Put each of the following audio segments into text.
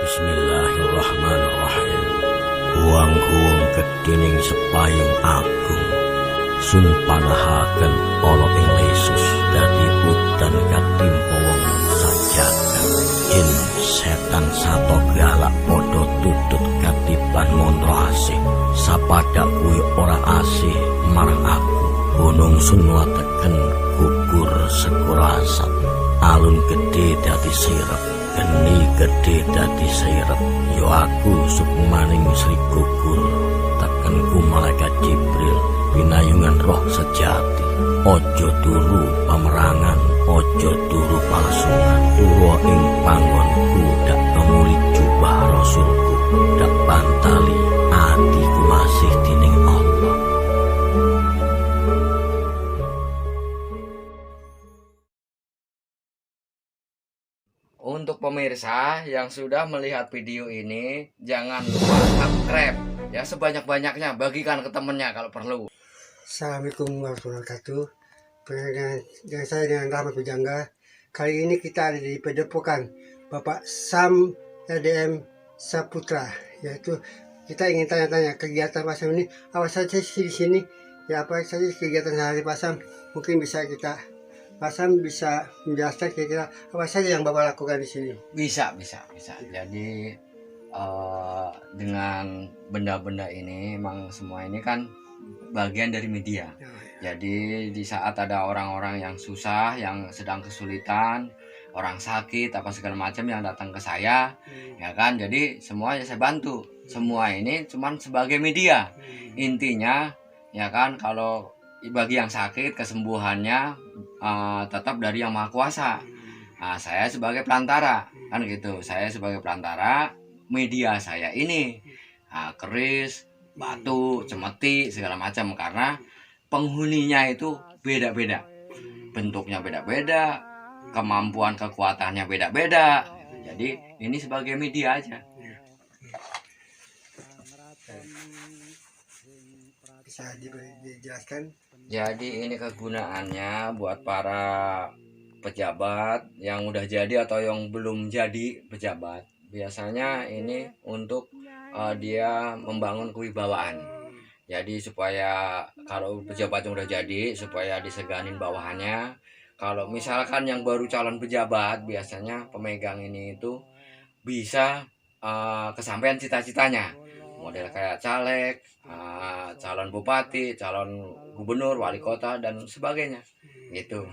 Bismillahirrahmanirrahim. Huang-huang kedining sepayung agung, sumpanahaken ana ing lesus dadi udan katimpa wong sajagat. Jin setan sato galak padha tutut katiban mantra asih. Sapada kuwi ora asih marang aku. Gunung sunwateken gugur sekurasat. Alun gede dadi sirep, geni gede dadi sirep. Yo aku sukmaning Sri Gugur, tekenku malaikat Jibril, pinayungan roh sejati. Ojo turu pamerangan, ojo turu palsungan. Turu ing panggonku, dak ngemuli jubah Rasulku, dak pantali atiku masih dining Allah. Untuk pemirsa yang sudah melihat video ini, jangan lupa subscribe ya sebanyak-banyaknya, bagikan ke temennya kalau perlu. Assalamualaikum warahmatullahi wabarakatuh. Dengan saya dengan Rahmat Pujangga. Kali ini kita ada di Padepokan Bapak Sam LDM Saputra. Yaitu kita ingin tanya-tanya kegiatan Pak Sam ini apa saja sih di sini? Ya apa saja kegiatan sehari Pak Sam? Mungkin bisa Pak Sam bisa menjelaskan kira-kira apa saja yang Bapak lakukan di sini? Bisa. Jadi dengan benda-benda ini, emang semua ini kan bagian dari media. Jadi di saat ada orang-orang yang susah, yang sedang kesulitan, orang sakit apa segala macam yang datang ke saya, ya kan. Jadi semua saya bantu. Semua ini cuman sebagai media. Intinya ya kan, kalau bagi yang sakit kesembuhannya tetap dari Yang Maha Kuasa. Nah, saya sebagai pelantara kan gitu. Saya sebagai pelantara, media saya ini keris, batu, cemeti segala macam, karena penghuninya itu beda-beda. Bentuknya beda-beda, kemampuan kekuatannya beda-beda. Jadi ini sebagai media aja. Bisa dijelaskan? Jadi ini kegunaannya buat para pejabat yang udah jadi atau yang belum jadi pejabat. Biasanya ini untuk dia membangun kewibawaan. Jadi supaya kalau pejabat yang udah jadi, supaya diseganin bawahannya. Kalau misalkan yang baru calon pejabat, biasanya pemegang ini itu bisa kesampaian cita-citanya. Model kayak caleg, calon bupati, calon gubernur, wali kota, dan sebagainya gitu.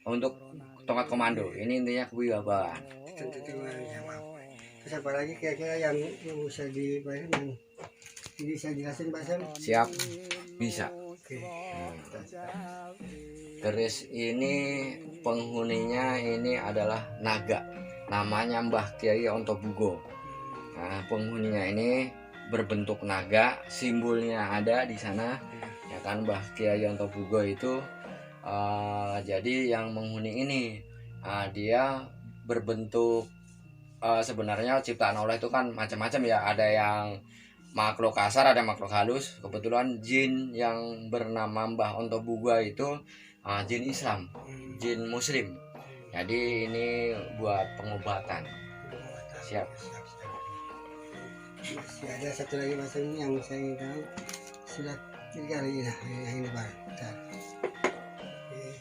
Untuk tongkat komando, ini intinya kewibawaan. Terus apa lagi kira-kira yang bisa dibayar, yang bisa jelasin Pak Sam? Siap, bisa. Oke. Keris ini penghuninya ini adalah naga, namanya Mbah Kiai Ontobugo. Nah, penghuninya ini berbentuk naga, simbolnya ada di sana, ya kan. Mbah Kiai Ontobugo itu jadi yang menghuni ini dia berbentuk sebenarnya ciptaan Allah itu kan macam-macam ya. Ada yang makhluk kasar, ada makhluk halus. Kebetulan jin yang bernama Mbah Ontobugo itu jin Islam, jin Muslim. Jadi ini buat pengobatan. Siap. Masih ada satu lagi Mas Sam yang saya ingin tahu. Sudah tiga lagi yang ini Pak.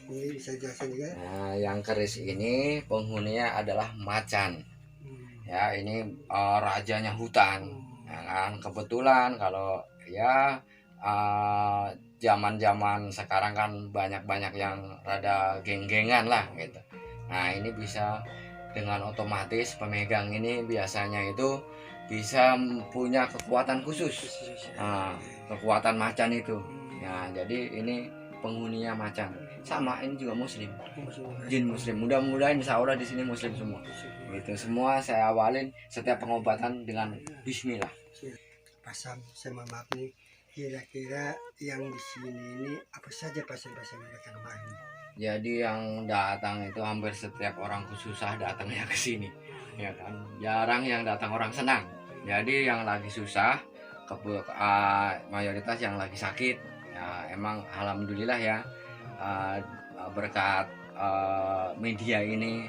Ini bisa jelaskan juga. Nah, yang keris ini penghuninya adalah macan. Ya, ini rajanya hutan. Ya kan, kebetulan kalau ya zaman-zaman sekarang kan banyak yang rada geng-gengan lah gitu. Nah, ini bisa dengan otomatis pemegang ini biasanya itu bisa punya kekuatan khusus. Kekuatan macan itu. Ya, jadi ini penghuninya macan. Sama ini juga muslim. Jin muslim. Mudah-mudahan insya Allah di sini muslim semua. Gitu. Semua saya awalin setiap pengobatan dengan bismillah. Pak Sam, saya mohon maaf nih. Kira-kira yang di sini ini apa saja pasien-pasien yang datang kemarin? Jadi yang datang itu hampir setiap orang susah datangnya ke sini. Ya kan. Jarang yang datang orang senang. Jadi yang lagi susah, mayoritas yang lagi sakit. Ya, emang alhamdulillah ya, berkat media ini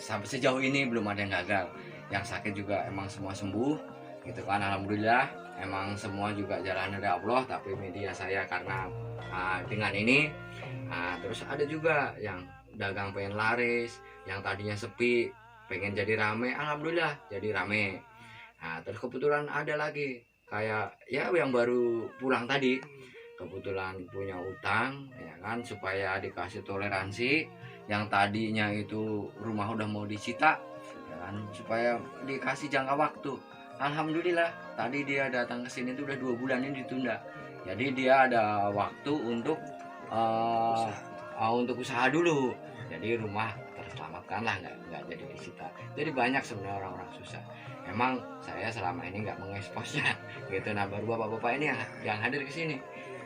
sampai sejauh ini belum ada yang gagal. yang sakit juga emang semua sembuh gitu kan, alhamdulillah. Emang semua juga jalan dari Allah, tapi media saya karena dengan ini terus ada juga yang dagang pengen laris, yang tadinya sepi pengen jadi rame, alhamdulillah jadi rame. Nah terus kebetulan ada lagi kayak ya yang baru pulang tadi, kebetulan punya utang ya kan, supaya dikasih toleransi. Yang tadinya itu rumah udah mau disita ya kan, supaya dikasih jangka waktu. Alhamdulillah tadi dia datang ke sini itu udah 2 bulan ini ditunda. Jadi dia ada waktu untuk usaha dulu. Jadi rumah terselamatkan lah, nggak jadi disita. Jadi banyak sebenarnya orang-orang susah. Emang saya selama ini nggak mengeksposnya gitu. Nah baru bapak-bapak ini yang hadir ke sini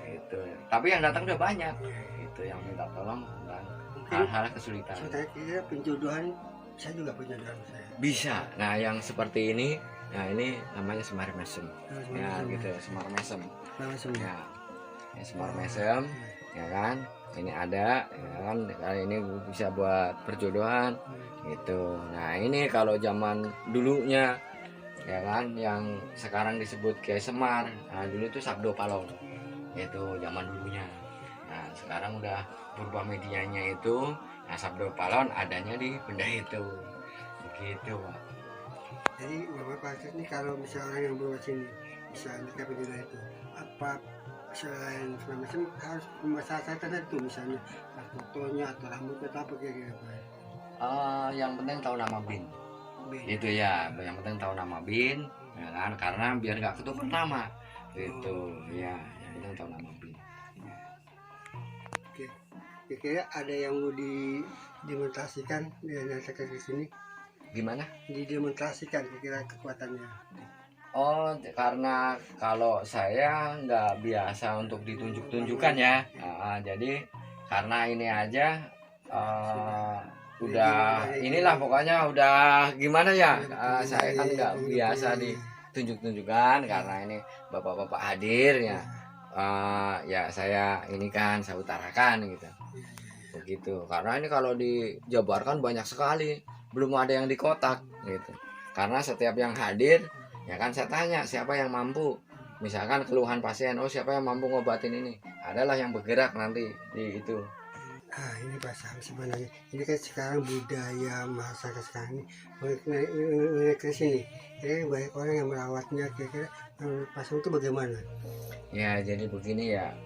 gitu. Tapi yang datang udah banyak gitu, yang minta tolong tentang hal-hal kesulitan. Saya kira penjodohan, saya juga punya jodohan saya. Bisa. Nah yang seperti ini, nah ini namanya semar mesem. Ya gitu, semar mesem. Ya, ini semar mesem, ya kan. Ini ada, ya kan. Kali ini bisa buat perjodohan, gitu. Nah ini kalau zaman dulunya, ya kan, yang sekarang disebut kayak semar. Nah dulu itu sabdo palong, itu zaman dulunya. Nah sekarang udah berubah medianya itu. Nah sabdo palon adanya di benda itu, begitu Pak. Jadi Bapak ini kalau misalnya orang yang bawa sini bisa nikah penjodohan itu, apa selain semacam harus pemasaran itu, misalnya fotonya atau rambutnya atau apa kira-kira Pak? Yang penting tahu nama bin. Itu ya, yang penting tahu nama bin, ya kan, karena biar nggak ketukar nama, gitu. Ya, yang penting tahu nama bin. Oke, kira-kira ada yang mau didemonstrasikan dengan datang ke sini? Gimana? Didemonstrasikan kira-kira kekuatannya. Oh, karena kalau saya nggak biasa untuk ditunjuk-tunjukkan ya. Jadi karena ini aja udah inilah pokoknya udah gimana ya. Saya kan nggak biasa ditunjuk-tunjukkan karena ini bapak-bapak hadir ya. Ya saya ini kan saya utarakan gitu. Begitu. Karena ini kalau dijabarkan banyak sekali, belum ada yang dikotak gitu. Karena setiap yang hadir ya kan saya tanya siapa yang mampu, misalkan keluhan pasien, oh siapa yang mampu ngobatin ini, adalah yang bergerak nanti di itu. Ini Pak Sam, sebenarnya ini kan sekarang budaya masyarakat sekarang ini ke sini, kira banyak orang yang merawatnya, kira-kira Pak Sam itu bagaimana? Ya jadi begini ya,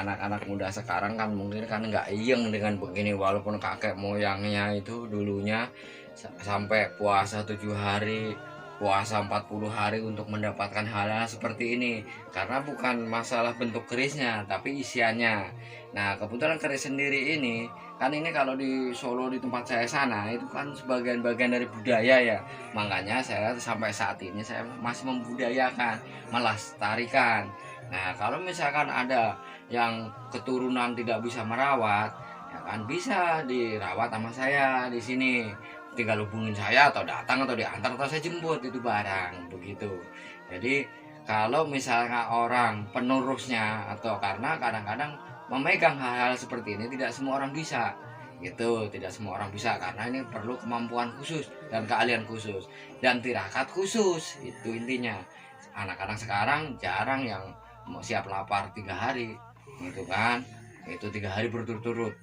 anak-anak muda sekarang kan mungkin kan nggak iyeng dengan begini, walaupun kakek moyangnya itu dulunya sampai puasa 7 hari, puasa 40 hari untuk mendapatkan hal-hal seperti ini, karena bukan masalah bentuk kerisnya tapi isiannya. Nah kebetulan keris sendiri ini kan ini kalau di Solo di tempat saya sana itu kan sebagian bagian dari budaya ya, makanya saya sampai saat ini saya masih membudayakan, melestarikan. Nah kalau misalkan ada yang keturunan tidak bisa merawat ya kan, bisa dirawat sama saya di sini, tinggal hubungin saya atau datang atau diantar atau saya jemput itu barang begitu. Jadi kalau misalnya orang penerusnya atau karena kadang-kadang memegang hal-hal seperti ini tidak semua orang bisa gitu, tidak semua orang bisa karena ini perlu kemampuan khusus dan keahlian khusus dan tirakat khusus, itu intinya. Anak-anak sekarang jarang yang mau siap lapar 3 hari gitu kan, itu 3 hari berturut-turut.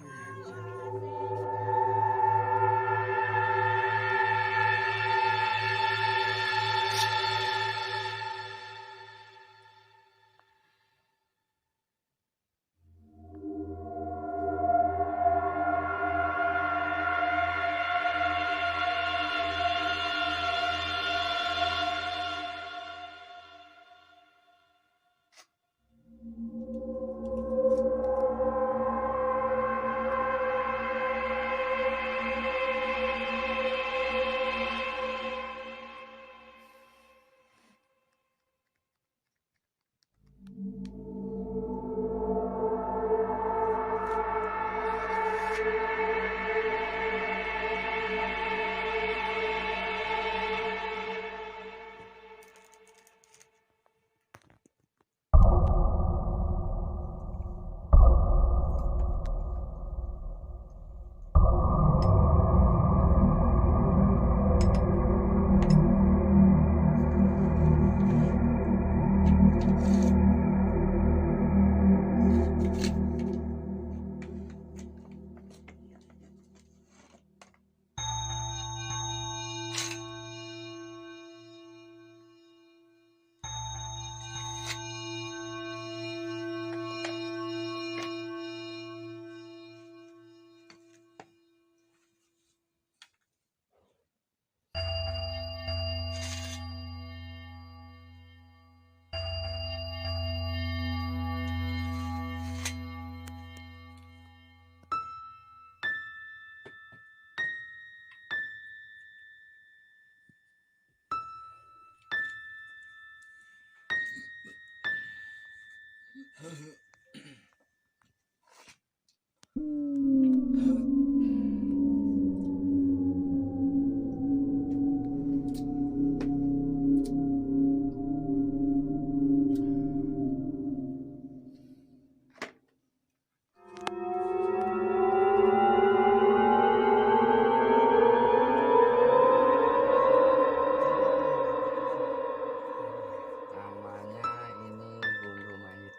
Namanya ini bulu mayit.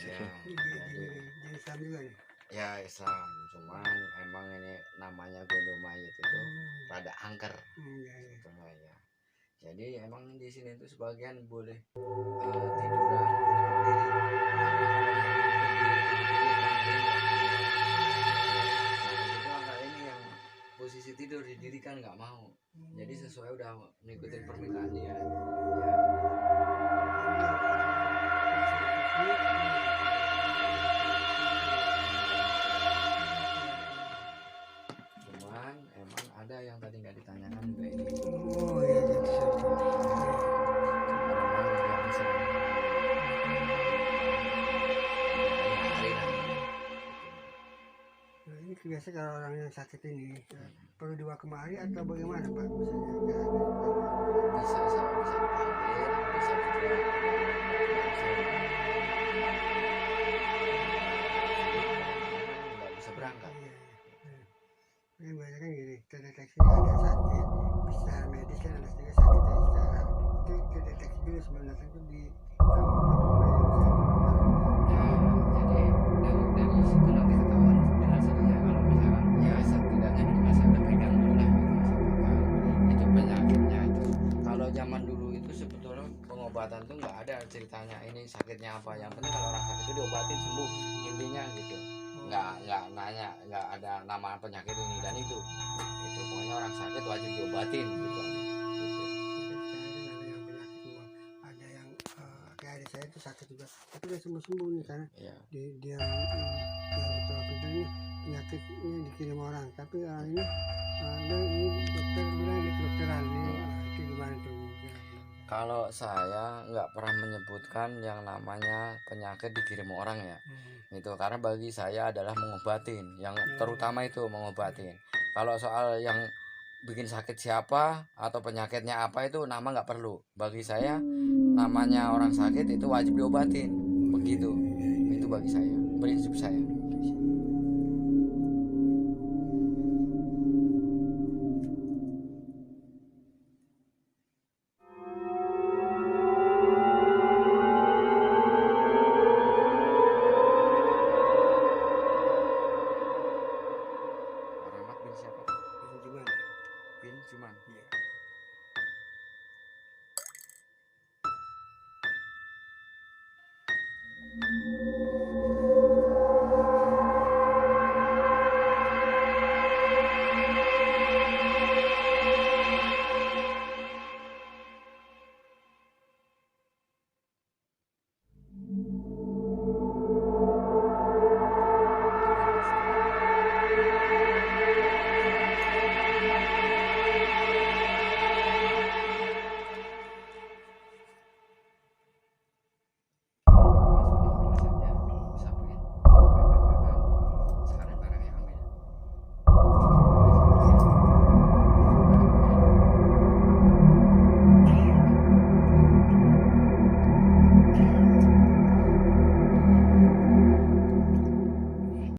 Ya, Jadi Islam juga nih. ya Islam, cuman emang ini namanya bulu mayit itu rada angker. Iya, iya. Gitu, ya. Jadi emang di sini tuh sebagian boleh tiduran berdiri. Nah, angka ini yang posisi tidur didirikan nggak mau. Jadi sesuai udah mengikuti permintaan dia. Ya. Cuman emang ada yang tadi nggak ditanyakan juga ini. Oh iya, jadi satu. Orang yang sering hari Nah, ini biasa kalau orang yang sakit ini perlu dibawa kemari atau bagaimana Pak? Misalnya, bisa dipanggil, bisa juga nggak bisa berangkat. iya, iya. Ini banyak kan gini, terdeteksi ada sakit, bisa medis kan ada juga sakit ya secara itu terdeteksi dulu sebelum datang itu di Ya, jadi dari situ nanti ketahuan dengan sendirinya kalau misalkan ya setidaknya ini masih ada pegang dulu lah gitu, siapa tahu itu penyakitnya itu. Kalau zaman dulu itu sebetulnya pengobatan tuh nggak ada ceritanya ini sakitnya apa, yang penting kalau orang sakit itu diobatin sembuh intinya gitu, nggak nanya, nggak ada nama penyakit ini dan itu pokoknya orang sakit wajib diobatin gitu. ada yang kayak adik saya itu sakit juga tapi dia sembuh nih karena Iya. dia betul betul ini penyakitnya dikirim orang tapi orang ini ini dokter bilang di kedokteran ini itu gimana tuh? Kalau saya nggak pernah menyebutkan yang namanya penyakit dikirim orang ya. Itu karena bagi saya adalah mengobatin, yang terutama itu mengobatin. Kalau soal yang bikin sakit siapa atau penyakitnya apa itu nama nggak perlu. Bagi saya namanya orang sakit itu wajib diobatin. Begitu. Itu bagi saya, prinsip saya. Pak Rahmat bin siapa? Ini gimana? Bin Cuman. Iya.